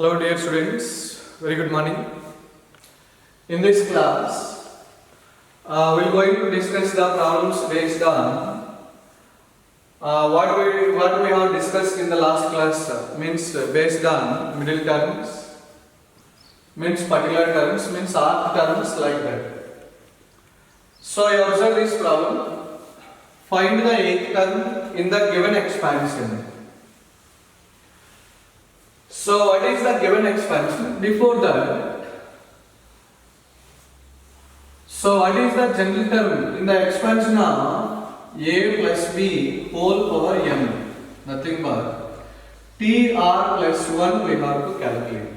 Hello dear students, very good morning. In this class, we are going to discuss the problems based on what we have discussed in the last class, means based on middle terms, means particular terms, means arc terms like that. So you observe this problem, find the eighth term in the given expansion. So what is the given expansion? Before that, so what is the general term in the expansion of a plus b whole power n? Nothing but tr plus 1 we have to calculate.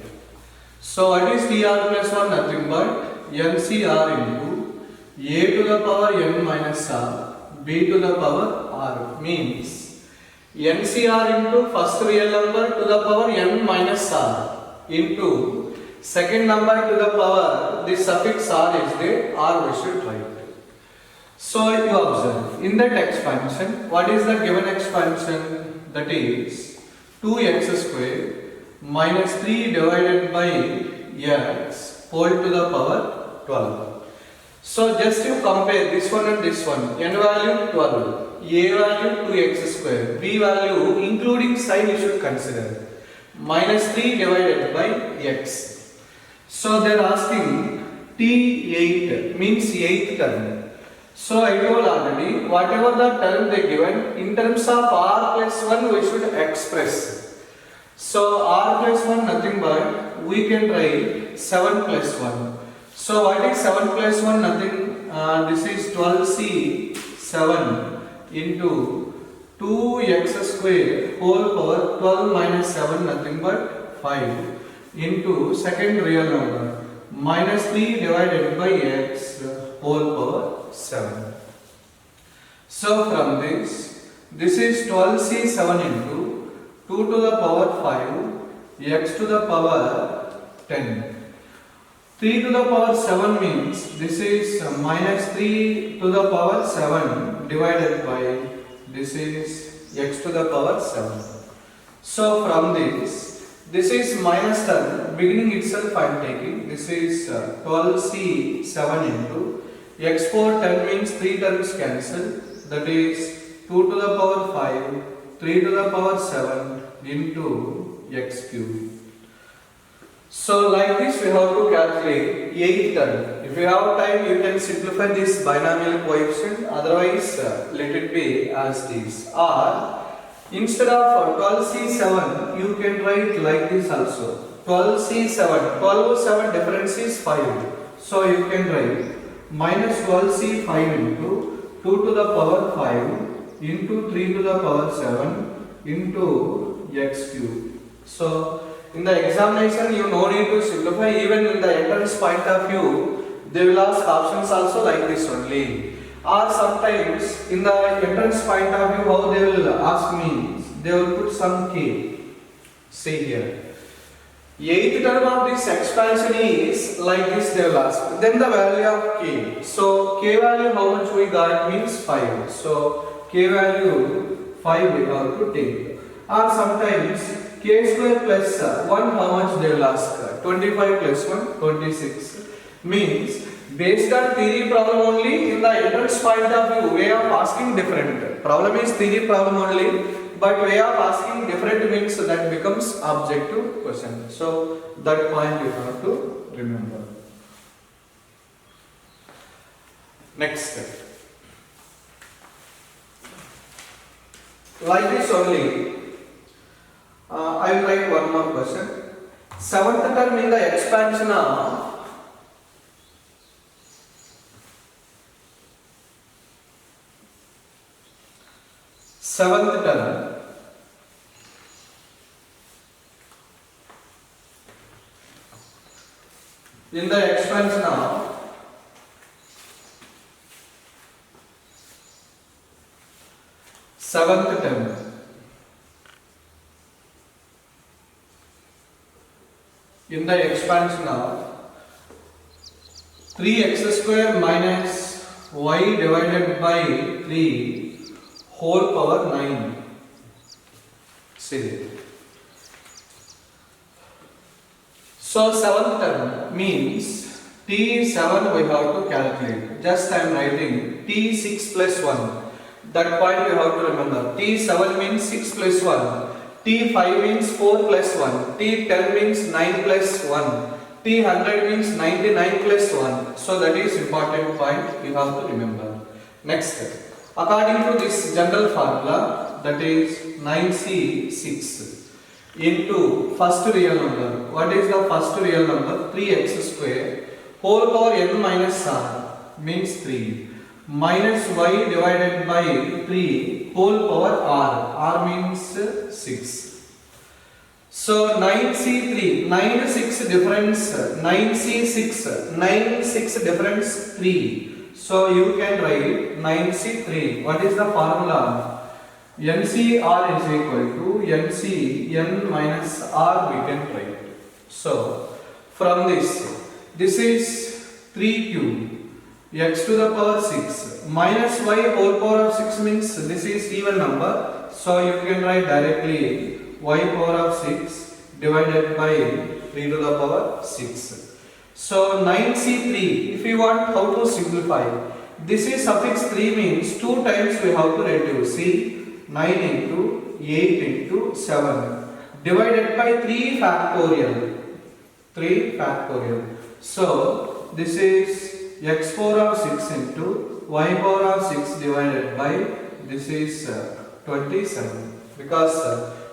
So what is tr plus 1? Nothing but ncr into a to the power n minus r b to the power r, means NCR into first real number to the power n minus r into second number to the power the suffix r is there, r we should write. So you observe in that expansion, what is the given expansion? That is 2x square minus 3 divided by x whole to the power 12. So just you compare this one and this one, n value 12. A value 2x square, B value including sign you should consider, minus 3 divided by x. So they are asking T8 means 8th term. So I told already, whatever the term they given, in terms of r plus 1 we should express. So r plus 1 nothing but we can write 7 plus 1. So what is 7 plus 1? Nothing, this is 12c 7 into 2x square whole power 12 minus 7 nothing but 5 into second real number minus 3 divided by x whole power 7. So from this is 12c 7 into 2 to the power 5 x to the power 10. 3 to the power 7 means this is minus 3 to the power 7 divided by this is x to the power 7. So from this is minus term, beginning itself I am taking, this is 12c 7 into x power 10 means 3 terms cancel, that is 2 to the power 5 3 to the power 7 into x cube. So like this we have to calculate 8th term. If you have time you can simplify this binomial coefficient, otherwise let it be as this. Or instead of 12c7 you can write like this also. 12c7, 12 over 7 difference is 5. So you can write minus 12c5 into 2 to the power 5 into 3 to the power 7 into x cube. So in the examination you no need to simplify, even in the entrance point of view they will ask options also like this only, or sometimes in the entrance point of view how they will ask me, they will put some k. See here, 8th term of this expansion is like this they will ask, then the value of k. So k value how much we got means 5, so k value 5 we have to take. Or sometimes k square plus 1 how much they will ask, 25 plus 1 26, means based on theory problem only, in the entrance point of view way of asking different. Problem is theory problem only, but way of asking different means that becomes objective question. So that point you have to remember. Next step, like this only. I will write one more question. 7th term in the expansion of seventh term in the expansion of seventh term. In the expansion of 3x square minus y divided by 3 whole power 9. See, So seventh term means T7 we have to calculate. Just I am writing T6 plus 1. That point you have to remember. T7 means 6 plus 1. T5 means 4 plus 1. T10 means 9 plus 1. T100 means 99 plus 1. So that is important point you have to remember. Next, according to this general formula, that is 9C6 into first real number. What is the first real number? 3x square whole power n minus r means 3 minus y divided by 3 whole power r. R means 6. So 9C3, 9 6 difference, 9C6, 9 6 difference 3. So you can write 9C3. What is the formula? NCR is equal to NC n minus r we can write. So from this is 3 cube x to the power 6 minus y whole power of 6 means this is even number. So you can write directly y power of 6 divided by 3 to the power 6. So 9C3, if you want how to simplify, this is suffix 3 means 2 times we have to reduce. See, 9 into 8 into 7 divided by 3 factorial. 3 factorial. So this is x power of 6 into y power of 6 divided by this is 27. Because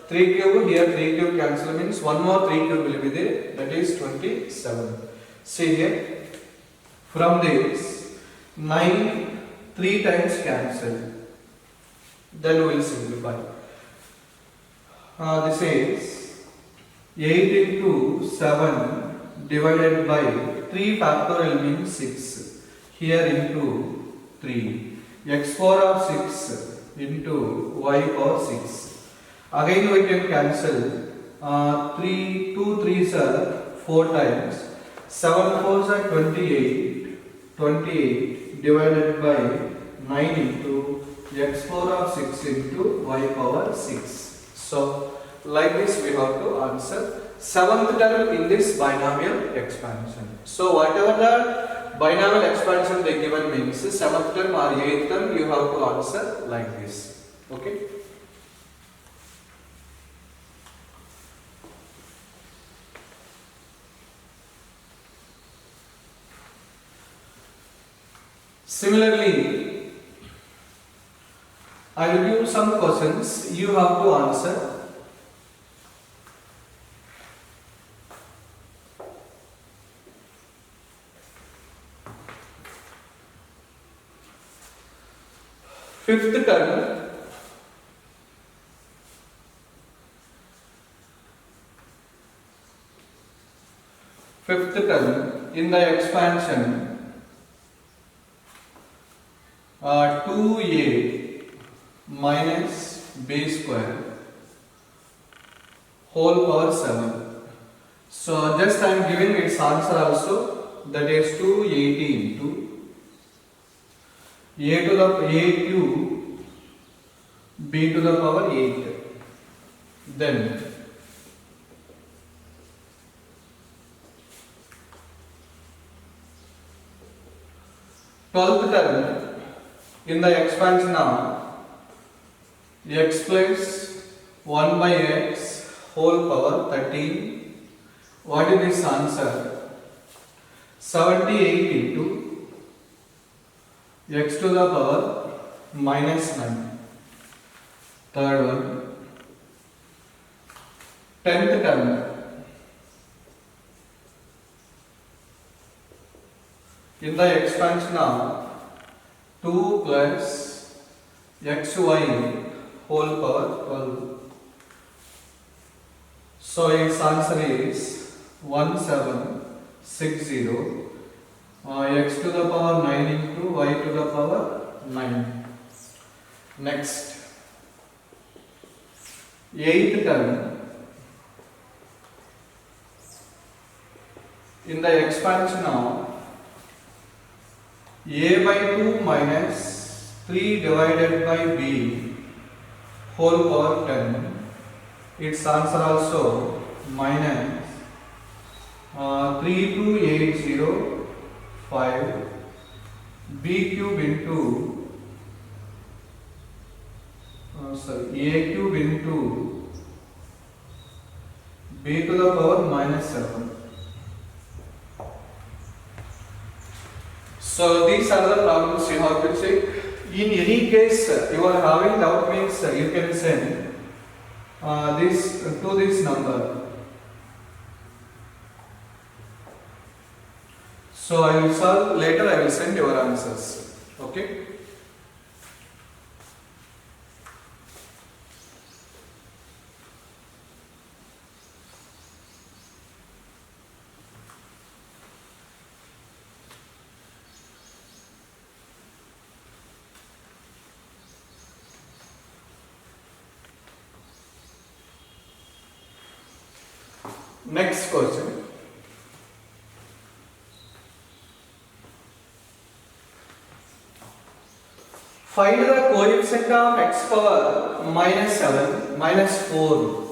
3 cube here 3 cube cancel means one more 3 cube will be there, that is 27. See here, from this 9 3 times cancel, then we will simplify. This is 8 into 7 divided by 3 factorial means 6 here into 3 x power of 6 into y power 6. Again we can cancel 3 2 3s are 4 times, 7 4s are 28 divided by 9 into x power of 6 into y power 6. So like this we have to answer seventh term in this binomial expansion. So whatever the binomial expansion they given means seventh term or eighth term you have to answer like this. Okay. Similarly, I will give some questions you have to answer. Fifth term, in the expansion 2a minus b square whole power 7. So just I am giving its answer also, that is 280 into a to the a cube b to the power 8. Then 12th term in the expansion of x plus 1 by x whole power 13. What is this answer? 78 into x to the power minus 9. Third one. 10th term in the expansion of 2 plus xy whole power 12. So its answer is 1760 x to the power 9 into y to the power 9. Next, 8th term in the expansion of a by 2 minus 3 divided by b whole power 10. Its answer also minus 32805 b cube into a cube into b to the power minus 7. So these are the problems you have to check. In any case you are having doubt means you can send this to this number. So I will solve later, I will send your answers. Okay. Next question. Find the coefficient of x power minus 7 minus 4.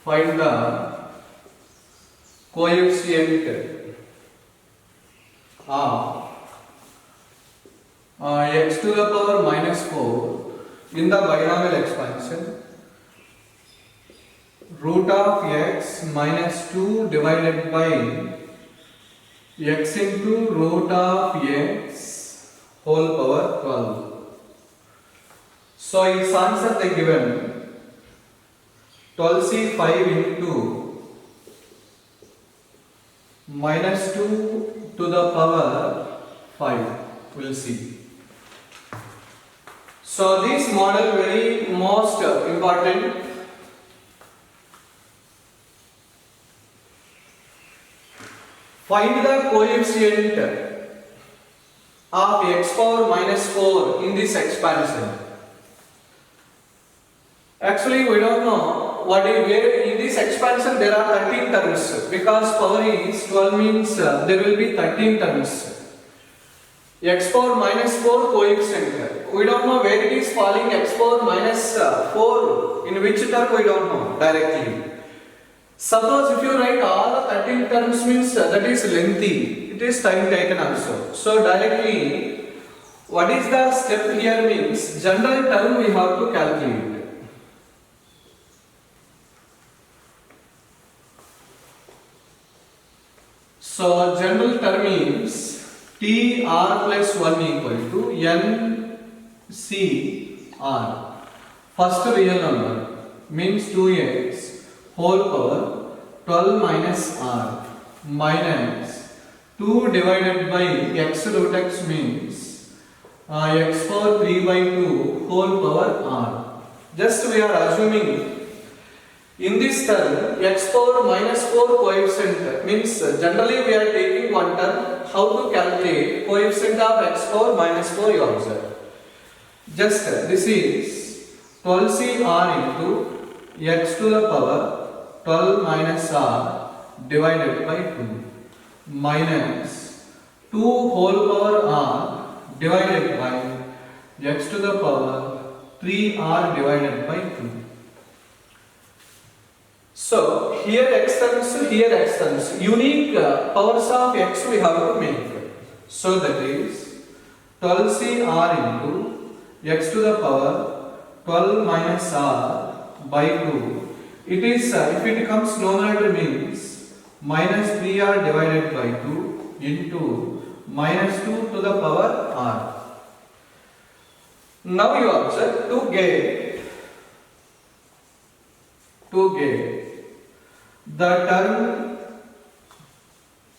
Find the coefficient of x to the power minus 4 in the binomial expansion. Root of x minus 2 divided by x into root of x whole power 12. So its answer they given 12c5 into minus 2 to the power 5. We'll see. So this model very most important. Find the coefficient of x power minus 4 in this expansion. Actually we don't know what is where in this expansion there are 13 terms, because power is 12 means there will be 13 terms. X power minus 4 coefficient. We don't know where it is falling x power minus 4 in which term we don't know directly. Suppose if you write all the 13 terms means that is lengthy. It is time taken also. So directly what is the step here means general term we have to calculate. So general term is TR plus 1 equal to NCR. First real number means 2x whole power 12 minus r minus 2 divided by x root x means x power 3 by 2 whole power r. Just we are assuming in this term x power minus 4 coefficient means generally we are taking one term. How to calculate coefficient of x power minus 4 you observe. Just this is 12cr into x to the power 12 minus r divided by 2 minus 2 whole power r divided by x to the power 3r divided by 2. So here x terms, here x terms. Unique powers of x we have to make. So that is 12cr into x to the power 12 minus r by 2. It is if it comes numerator means minus 3r divided by 2 into minus 2 to the power r. Now you observe to get the term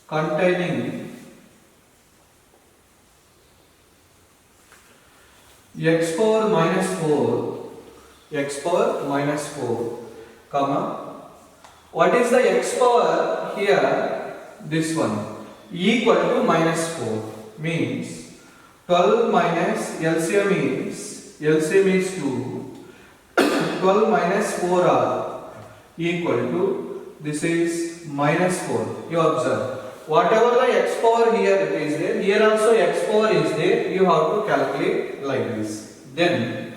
containing x power minus 4 comma, what is the x power here, this one, equal to minus 4 means 12 minus LCM is 2, 12 minus 4r equal to this is minus 4. You observe whatever the x power here it is there, here also x power is there, you have to calculate like this. Then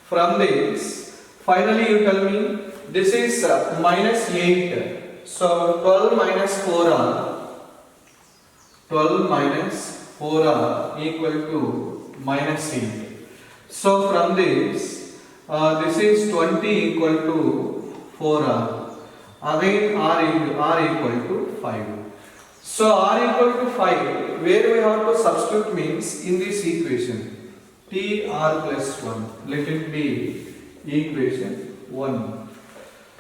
from this, finally you tell me, this is minus 8. So 12 minus 4r, 12 minus 4r equal to minus 8. So from this, this is 20 equal to 4r. Again r equal to 5. So r equal to 5, where we have to substitute means in this equation, tr plus 1, let it be equation 1.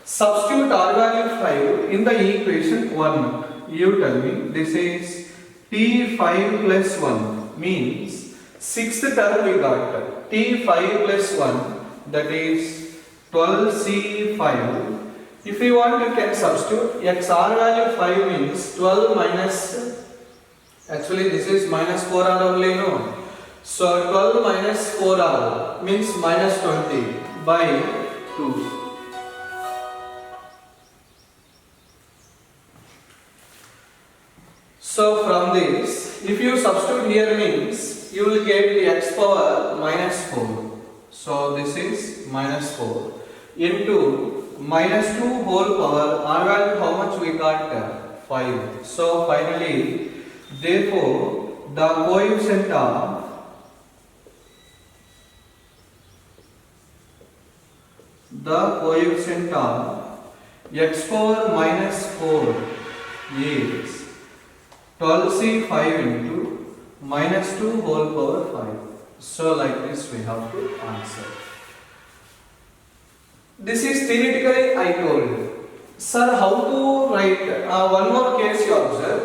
Substitute r value 5 in the equation 1. You tell me, this is t5 plus 1 means 6th term we got t5 plus 1, that is 12c5. If you want, you can substitute xr value 5 means 12 minus, actually this is minus 4r only, no? So 12 minus 4r means minus 20 by 2. So from this, if you substitute here means, you will get the x power minus 4. So this is minus 4 into minus 2 whole power, r value how much we got? 5. So finally, therefore, the coefficient of x power minus 4 is 12c5 into minus 2 whole power 5. So like this we have to answer. This is theoretically I told. Sir, how to write? One more case you observe.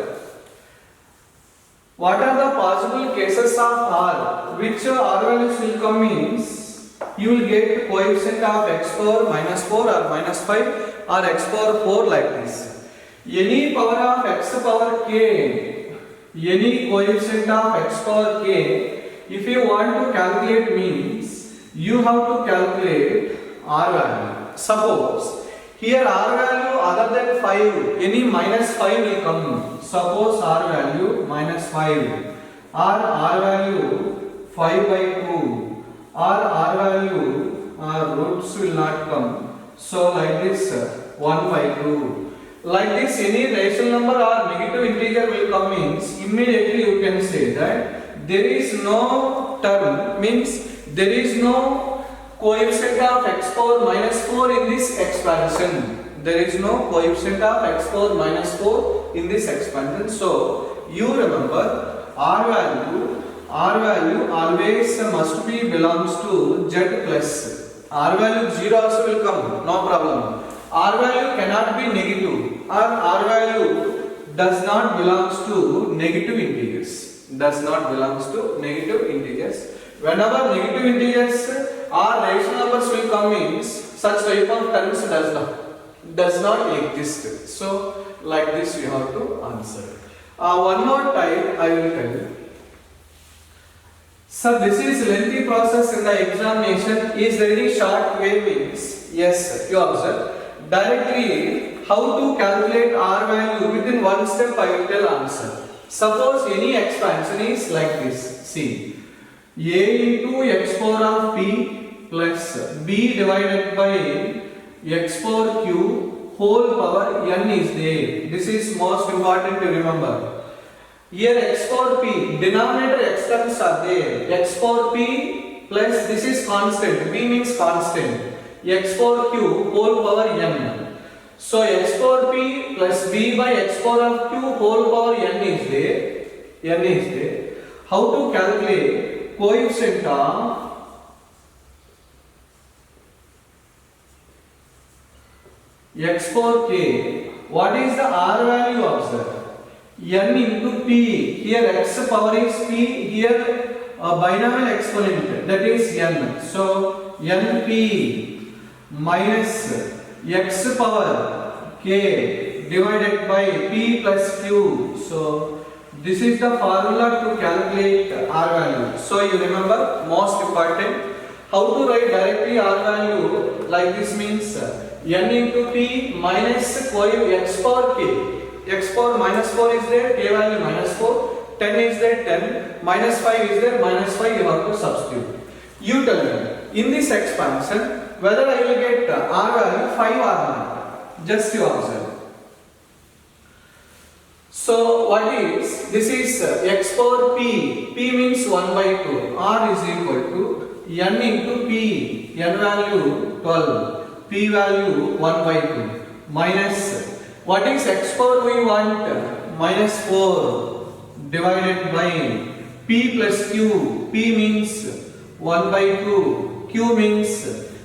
What are the possible cases of r? Which r values will come means you will get coefficient of x power minus 4 or minus 5 or x power 4 like this. Any power of x power k, any coefficient of x power k, if you want to calculate means you have to calculate r value. Suppose here r value other than 5, any minus 5 will come. Suppose r value minus 5 or r value 5 by 2 or r value roots will not come. So like this 1 by 2. Like this any rational number or negative integer will come means immediately you can say that there is no term, means there is no coefficient of x power minus 4 in this expansion. There is no coefficient of x power minus 4 in this expansion. So you remember r value always must be belongs to z plus. R value 0 also will come, no problem. R value cannot be negative, or R value does not belongs to negative integers. Does not belongs to negative integers. Whenever negative integers or rational numbers will come means such type of terms does not exist. So like this you have to answer. One more time I will tell you. So this is lengthy process in the examination. Is there any short way means? Yes, you observe. Directly how to calculate r value within one step I will tell answer. Suppose any expansion is like this. See, a into x power of p plus b divided by x power q whole power n is there. This is most important to remember. Here x power p, denominator x terms are there. X power p plus this is constant, b means constant. X power q whole power n. So x power p plus b by x power of q whole power n is there. How to calculate coefficient of x power k? What is the r value observed? N into p. Here x power is p. Here a binomial exponent, that is n. So np minus x power k divided by p plus q. So this is the formula to calculate r value. So you remember, most important, how to write directly r value like this means n into p minus x power k. x power minus 4 is there, k value minus 4, 10 is there, 10, minus 5 is there, minus 5 you have to substitute. You tell me, in this expansion, whether I will get r value 5 or not. Just you observe. So what is, this is x power p, p means 1 by 2, r is equal to n into p, n value 12, p value 1 by 2, minus, what is x power we want? Minus 4 divided by p plus q, p means 1 by 2, q means,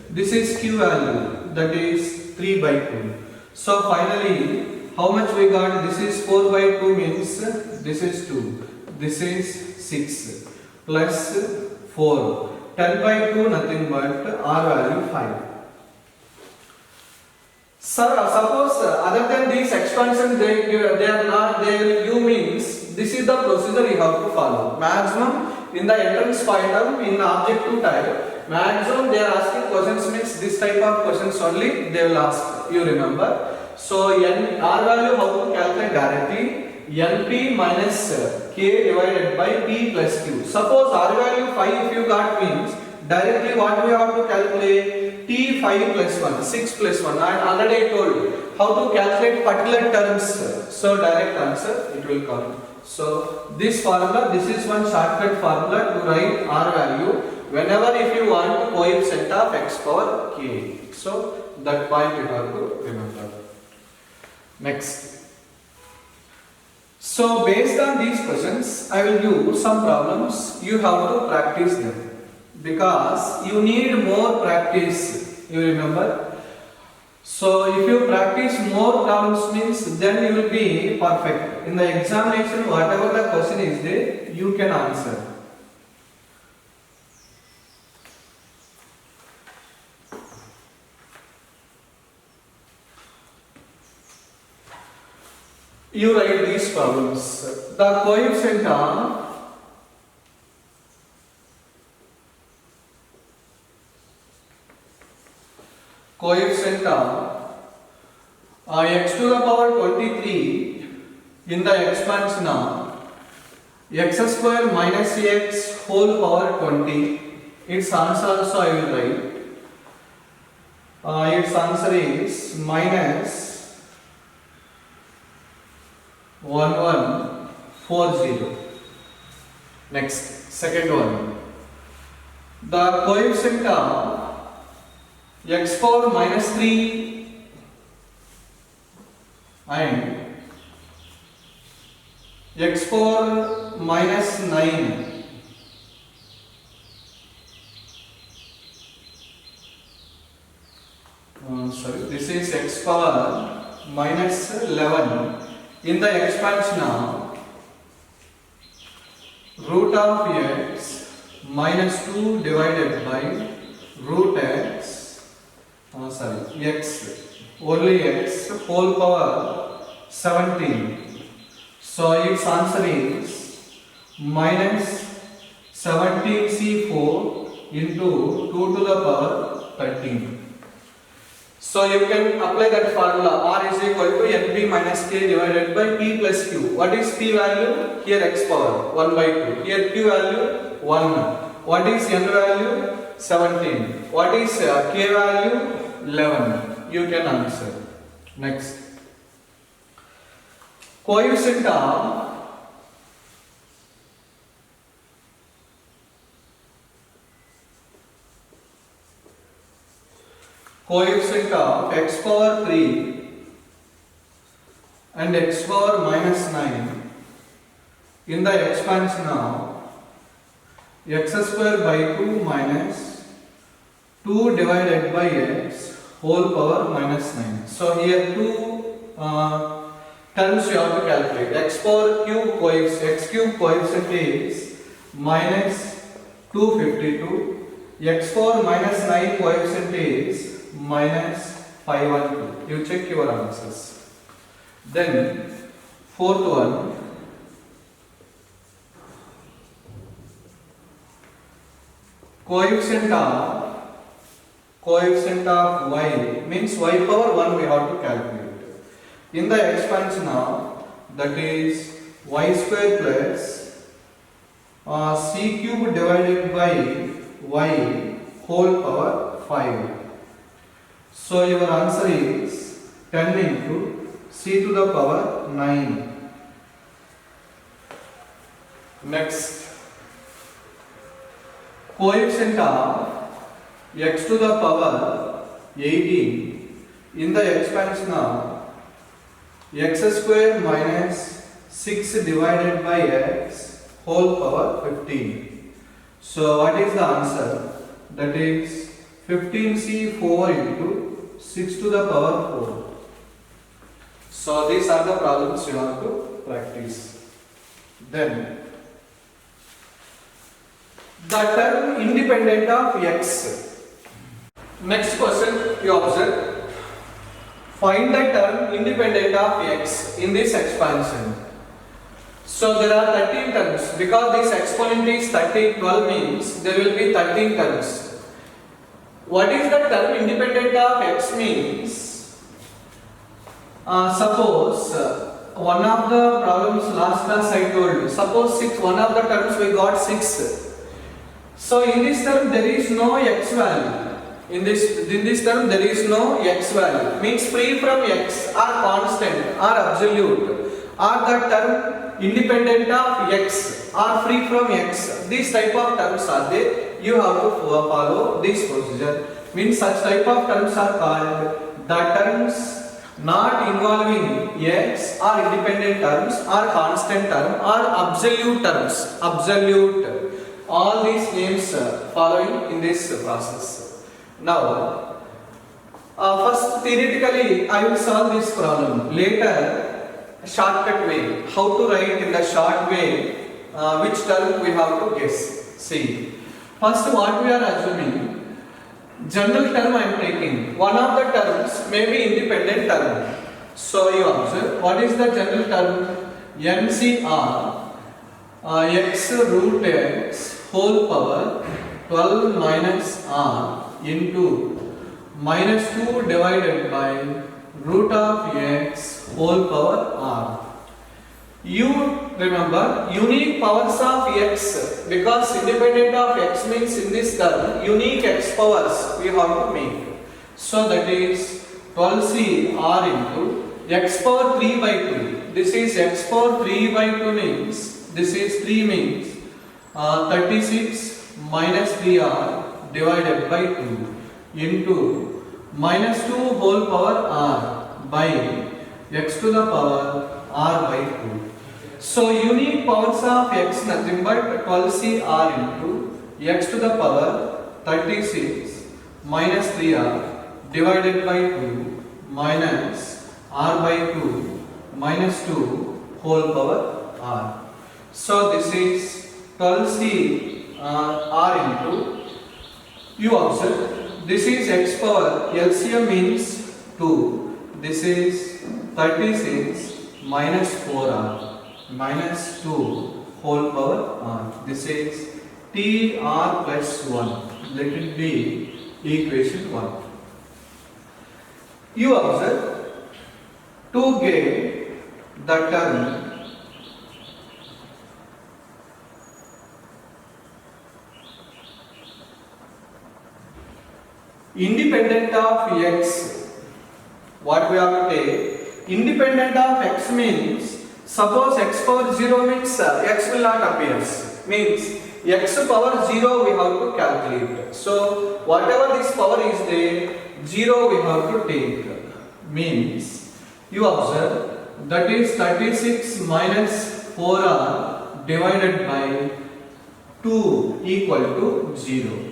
this is q value, that is 3 by 2. So finally, how much we got? This is 4 by 2 means, this is 2, this is 6, plus 4, 10 by 2 nothing but r value 5. Sir, suppose other than these expansion they are not there, you means this is the procedure you have to follow. Maximum in the entrance point of in objective type, maximum they are asking questions means this type of questions only they will ask, you remember. So n r value how to calculate directly, np minus k divided by p plus q. Suppose r value 5 if you got means directly what we have to calculate? T 5 plus 1, 6 plus 1. I already told you how to calculate particular terms. So direct answer it will come. So this formula, this is one shortcut formula to write r value whenever if you want coefficient of x power k. So that point you have to remember. Next. So based on these questions, I will give some problems. You have to practice them. Because you need more practice, you remember. So if you practice more terms means then you will be perfect. In the examination, whatever the question is there, you can answer. You write these problems. The coefficient of x to the power 23 in the expansion of x square minus x whole power 20. Its answer also I will write. Its answer is minus 1140. Next, second one. The coefficient of x power minus 3 and x power minus 9 this is x power minus 11 in the expansion of root of x minus 2 divided by root x x, only x whole power 17. So its answer is minus 17c4 into 2 to the power 13. So you can apply that formula, r is equal to np minus k divided by p plus q. What is p value? Here x power 1 by 2. Here q value 1. What is n value? 17. What is k value? 11. You can answer. Next. Coefficient of x power 3 and x power minus 9 in the expansion of x square by 2 minus 2 divided by x whole power minus 9. So here two terms you have to calculate. X power cube coefficient, x cube coefficient is minus 252. X power minus 9 coefficient is minus 512. You check your answers. Then fourth one. Coefficient of y means y power 1 we have to calculate. In the expansion of that is y square plus c cube divided by y whole power 5. So your answer is 10 into c to the power 9. Next, coefficient of x to the power 18 in the expansion of x square minus 6 divided by x whole power 15. So what is the answer? That is 15c 4 into 6 to the power 4. So these are the problems you have to practice. Then the term independent of x. Next question you observe. Find the term independent of x in this expansion. So there are 13 terms. Because this exponent is 13, 12 means there will be 13 terms. What is the term independent of x means? Suppose one of the problems last class I told you. Suppose one of the terms we got 6. So in this term there is no x value. In this term there is no x value. Means free from x or constant or absolute or the term independent of x or free from x. These type of terms are there. You have to follow this procedure. Means such type of terms are called the terms not involving x or independent terms or constant term or absolute terms. Absolute. All these names following in this process. Now, first theoretically I will solve this problem. Later, shortcut way. How to write in the short way which term we have to guess. See. First, what we are assuming, general term I am taking. One of the terms may be independent term. So you observe, what is the general term? NCR x root x whole power 12 minus r into minus 2 divided by root of x whole power r. You remember unique powers of x, because independent of x means in this term unique x powers we have to make. So that is 12c r into x power 3 by 2. This is x power 3 by 2 means, this is 3 means 36 minus 3r divided by 2 into minus 2 whole power r by x to the power r by 2. So unique powers of x nothing but 12c r into x to the power 36 minus 3r divided by 2 minus r by 2 minus 2 whole power r. So this is 12c r into, you observe, this is x power, LCM means 2, this is 36 minus 4r minus 2 whole power r. This is tr plus 1. Let it be equation 1. You observe, to get the term independent of x, what we have to take, independent of x means, suppose x power 0 means x will not appear, means x power 0 we have to calculate. So whatever this power is there, 0 we have to take. Means you observe, that is 36 minus 4r divided by 2 equal to 0.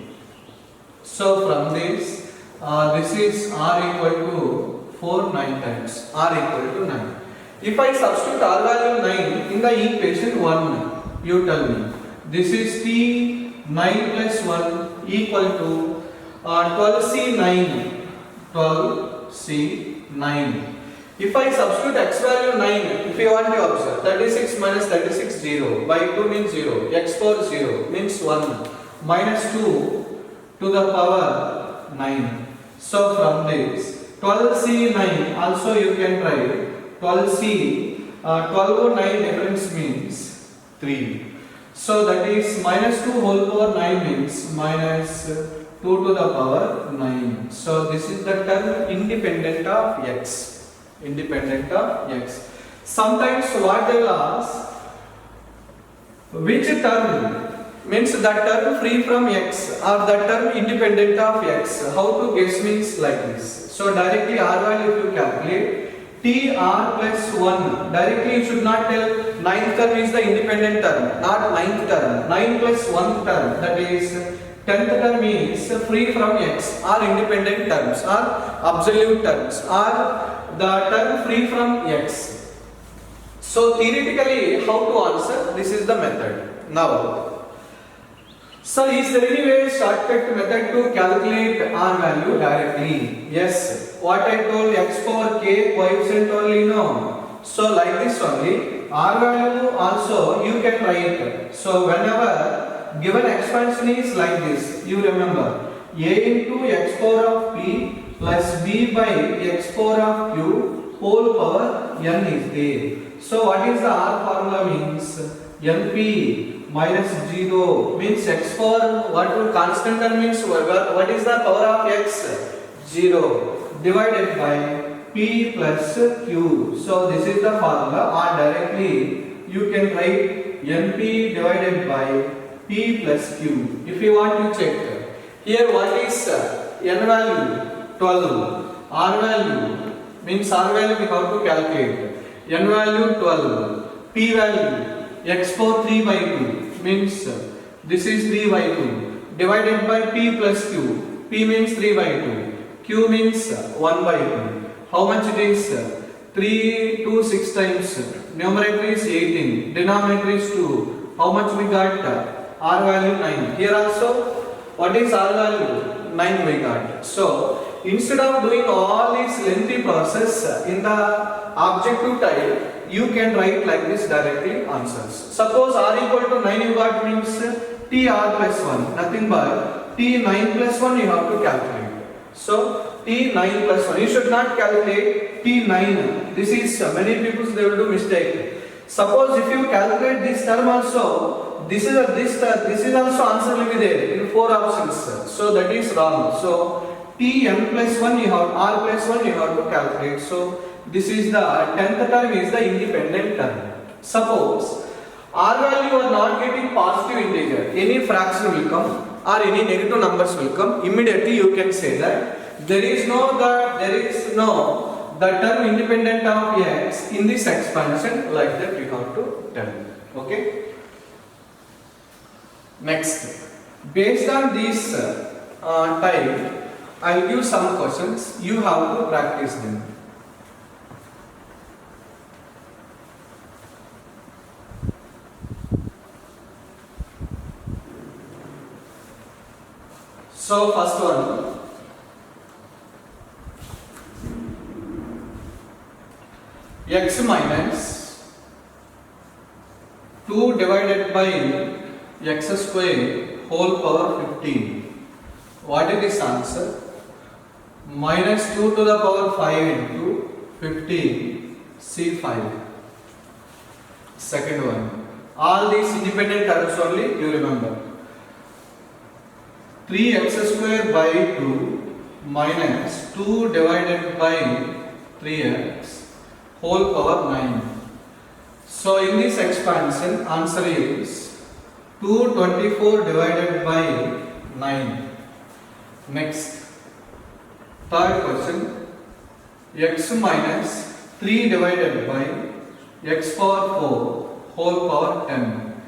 So from this, this is r equal to 4 9 times, r equal to 9. If I substitute r value 9 in the equation 1, you tell me, this is t 9 plus 1 equal to 12c 9, 12c 9. If I substitute x value 9, if you want to observe, 36 minus 36 0, by 2 means 0, x power 0 means 1, minus 2 to the power 9. So from this 12c 9 also you can write 12c 12 over 9 difference means 3. So that is minus 2 whole power 9 means minus 2 to the power 9. So this is the term independent of x. Independent of x. Sometimes what they will ask, which term means that term free from x or that term independent of x. How to guess means like this. So directly r value if you calculate TR plus 1. Directly you should not tell 9th term is the independent term, not 9th term. 9 plus 1 term, that is 10th term is free from x, or independent terms, or absolute terms, or the term free from x. So theoretically how to answer? This is the method. Now, so is there any way shortcut method to calculate r value directly? Yes. What I told, x power k coefficient only, no. So like this only, r value also you can write. So whenever given expansion is like this, you remember a into x power of p plus b by x power of q whole power n is there. So what is the r formula means? np minus 0 means x power, what will constant term means, what is the power of x? 0 divided by p plus q. So this is the formula, or directly you can write np divided by p plus q. If you want to check here, what is n value? 12. R value means r value we have to calculate. N value 12. P value x power 3 by 2 means this is 3 by 2 divided by p plus q. P means 3 by 2. Q means 1 by 2. How much it is? 3 to 6 times. Numerator is 18. Denominator is 2. How much we got? R value 9. Here also, what is R value? 9 we got. So, instead of doing all this lengthy process in the objective type, you can write like this directly answers. Suppose R equal to 9 you got means TR plus 1. Nothing but T9 plus 1 you have to calculate. So T9 plus 1. You should not calculate T9. This is many people they will do mistake. Suppose if you calculate this term also, this is also answer will be there in 4 options. So that is wrong. So Tn plus 1 you have, R plus 1 you have to calculate. So this is the 10th term is the independent term. Suppose R value are not getting positive integer, any fraction will come or any negative numbers will come. Immediately you can say that there is no the term independent of x in this expansion, like that you have to tell. Okay. Next, based on this type, I will give some questions. You have to practice them. So first one, x minus 2 divided by x square whole power 15. What is this answer? Minus 2 to the power 5 into 15 C5. Second one, all these independent terms only you remember. 3x square by 2 minus 2 divided by 3x whole power 9. So in this expansion, answer is 224 divided by 9. Next, third question, x minus 3 divided by x power 4 whole power 10.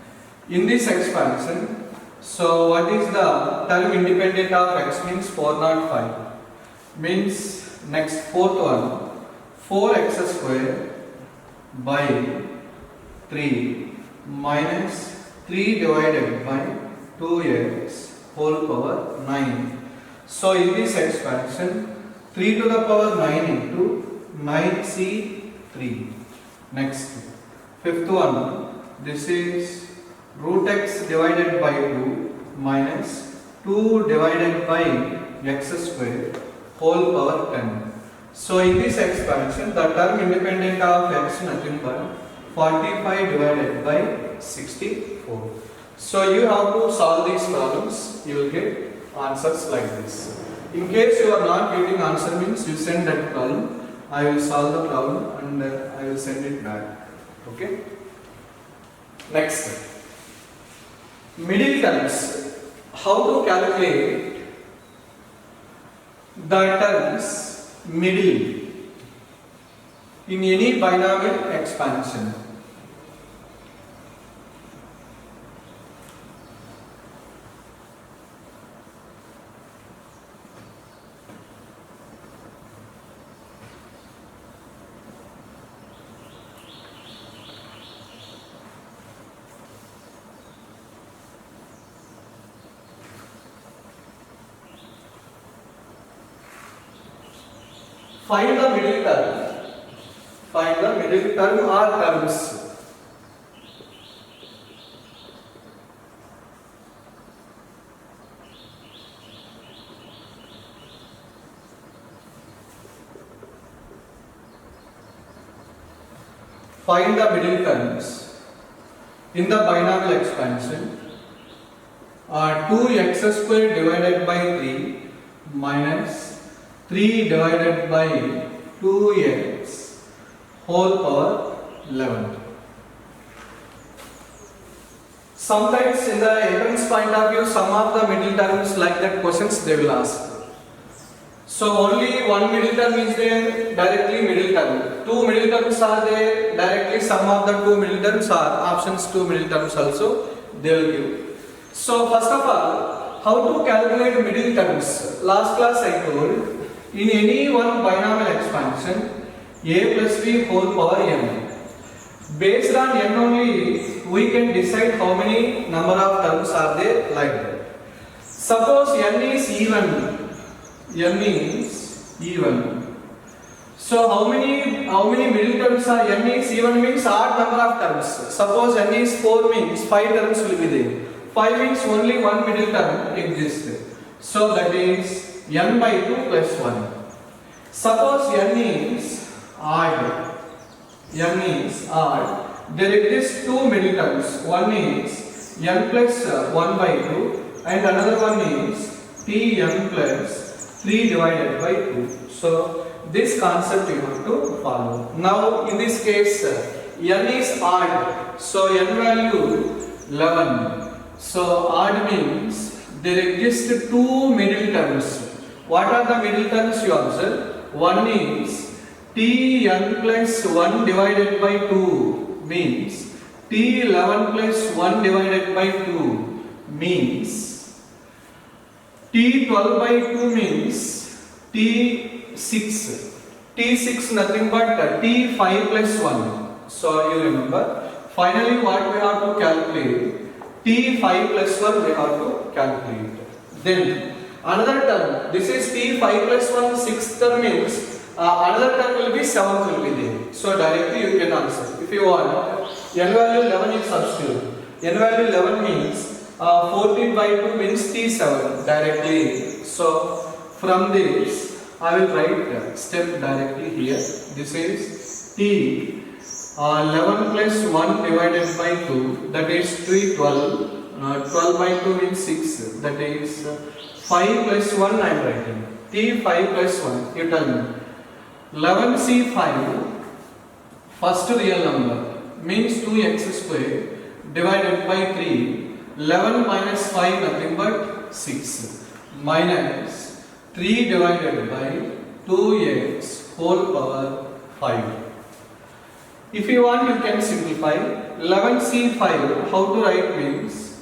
In this expansion, so what is the term independent of x means 405. Means next fourth one, 4x square by 3 minus 3 divided by 2x whole power 9. So in this expansion, 3 to the power 9 into 9c3. Next, fifth one, this is root x divided by 2 minus 2 divided by x square whole power 10. So in this expansion, the term independent of x nothing but 45 divided by 64. So you have to solve these problems. You will get answers like this. In case you are not getting answer, means you send that problem. I will solve the problem and I will send it back. Okay. Next, middle terms. How to calculate the terms middle in any binomial expansion? Find the middle term. Find the middle term or terms. Find the middle terms in the binomial expansion. 2x square divided by 3 minus 3 divided by 2x whole power 11. Sometimes in the entrance point of view, some of the middle terms like that questions they will ask. So only one middle term is there, directly middle term. Two middle terms are there, directly sum of the two middle terms are options, two middle terms also they will give. So first of all, how to calculate middle terms? Last class I told, in any one binomial expansion, a plus b whole power n. Based on n only, we can decide how many number of terms are there like that. Suppose n is even. N is even. So how many middle terms are n is even means odd number of terms. Suppose n is 4 means 5 terms will be there. 5 means only one middle term exists. So that is n by 2 plus 1. Suppose n is odd. N is odd. There exist two middle terms. One is n plus 1 by 2 and another one is tn plus 3 divided by 2. So this concept you have to follow. Now in this case n is odd. So n value 11. So odd means there exist two middle terms. What are the middle terms you observe? One is tn plus 1 divided by 2 means t11 plus 1 divided by 2 means t12 by 2 means t6. t6 nothing but t5 plus 1. So you remember. Finally what we have to calculate? t5 plus 1 we have to calculate. Then another term, this is t5 plus 1, sixth term means another term will be 7th will be there. So directly you can answer. If you want, n value 11 is substitute. N value 11 means 14 by 2 means t7 directly. So from this I will write step directly here. This is t 11 plus 1 divided by 2, that is 12. 12 by 2 means 6, that is 5 plus 1 I am writing. t5 plus 1, you tell me. 11c5, first real number, means 2x square divided by 3. 11 minus 5 nothing but 6. Minus 3 divided by 2x whole power 5. If you want, you can simplify. 11c5, how to write means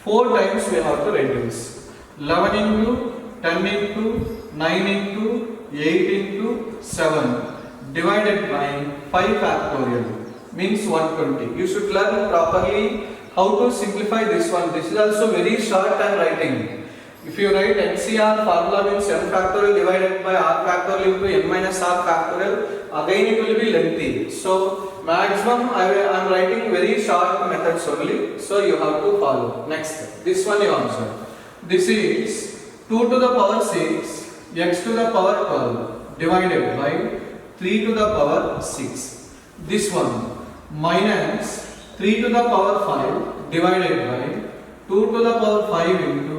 4 times we have to reduce. 11 into 10 into 9 into 8 into 7 divided by 5 factorial means 120. You should learn properly how to simplify this one. This is also very short I am writing. If you write NCR formula means n factorial divided by r factorial into n minus r factorial, again it will be lengthy. So maximum I am writing very short methods only. So you have to follow. Next, this one you answer. This is 2 to the power 6 x to the power 12 divided by 3 to the power 6. This one minus 3 to the power 5 divided by 2 to the power 5 into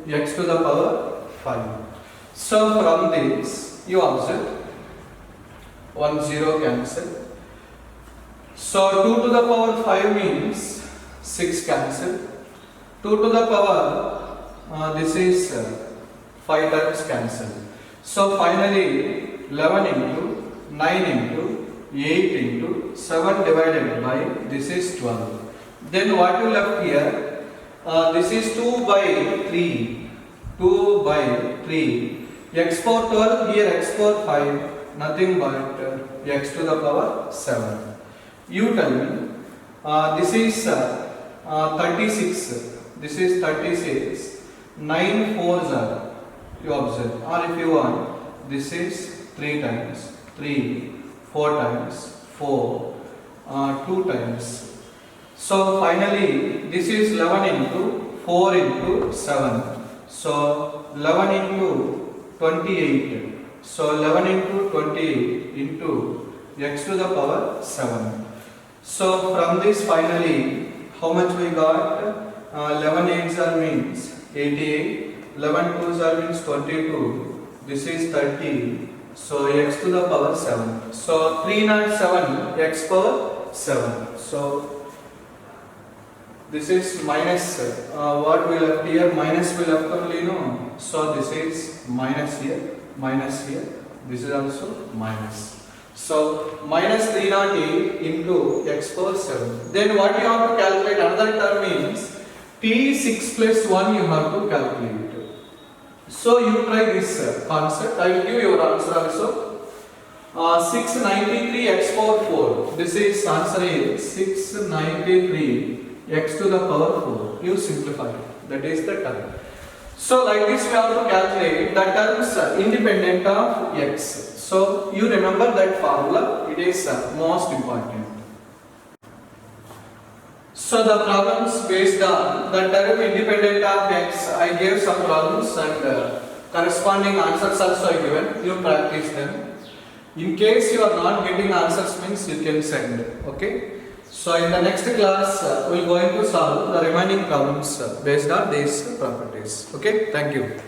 x to the power 5. So from this you observe 1 0 cancel. So 2 to the power 5 means 6 cancel. 2 to the power this is 5 terms cancel. So finally 11 into 9 into 8 into 7 divided by this is 12. Then what you left here? This is 2 by 3. 2 by 3. X power 12 here x power 5. Nothing but x to the power 7. You tell me. This is 36. This is 36. 9 4s are. You observe. Or if you want, this is 3 times. 3. 4 times. 4. 2 times. So finally, this is 11 into 4 into 7. So 11 into 28. So 11 into 28 into x to the power 7. So from this finally, how much we got? 11 8s are means 88. 11 2s are means 22. This is 30. So x to the power 7. So 307 x power 7. So this is minus, what we left here, minus we left only, no? So this is minus here, this is also minus. So minus 308 into x power 7. Then what you have to calculate, another term means T6 plus 1 you have to calculate. So you try this concept, I will give your answer also. 693 x power 4, this is answer is 693 x to the power 4. You simplify it. That is the term. So like this we have to calculate the terms independent of x. So you remember that formula. It is most important. So the problems based on the term independent of x, I gave some problems and corresponding answers also I given. You practice them. In case you are not getting answers means you can send. Okay. So in the next class, we are going to solve the remaining problems based on these properties. Okay, thank you.